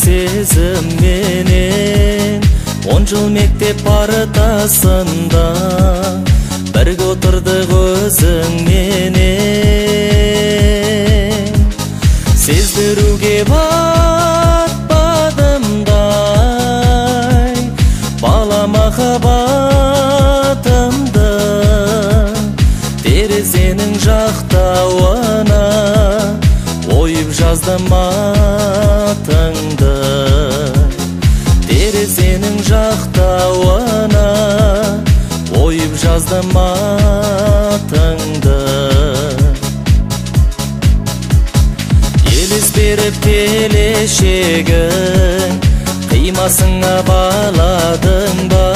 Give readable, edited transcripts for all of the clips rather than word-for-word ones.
сезім менен 10 жыл мектеп партасында бірге отырдық өзің менен. Сездіруге батпадымдай бала махаббатымды, терезенің жақтауына ойып жаздым атыңды. Терезенің жақтауына ойып жаздым атыңды. Елес беріп келешегің қимасыңа баладың ба?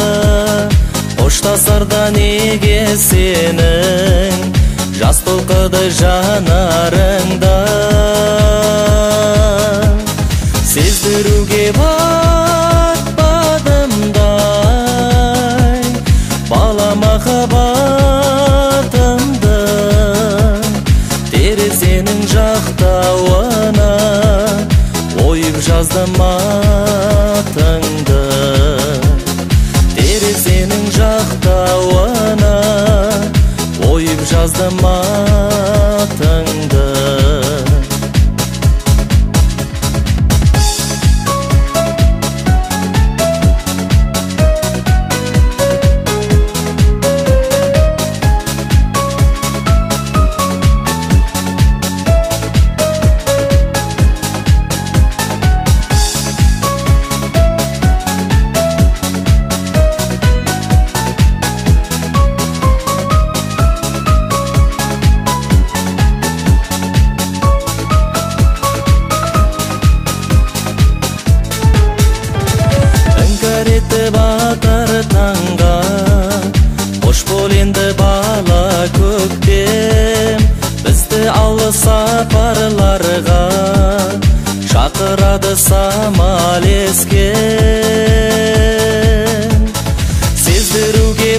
Қоштасарда неге сенің жас толқыды жанарыңда? Сездіруге батпадымдай бала махаббатымды, терезенің жақтауына ойып жаздым атыңды. Терезенің жақтауына ойып жаздым атыңды. Батар таңға қош бол енді бала көктем, бізді алыс сапарларға шақырады самал ескен. Сездіруге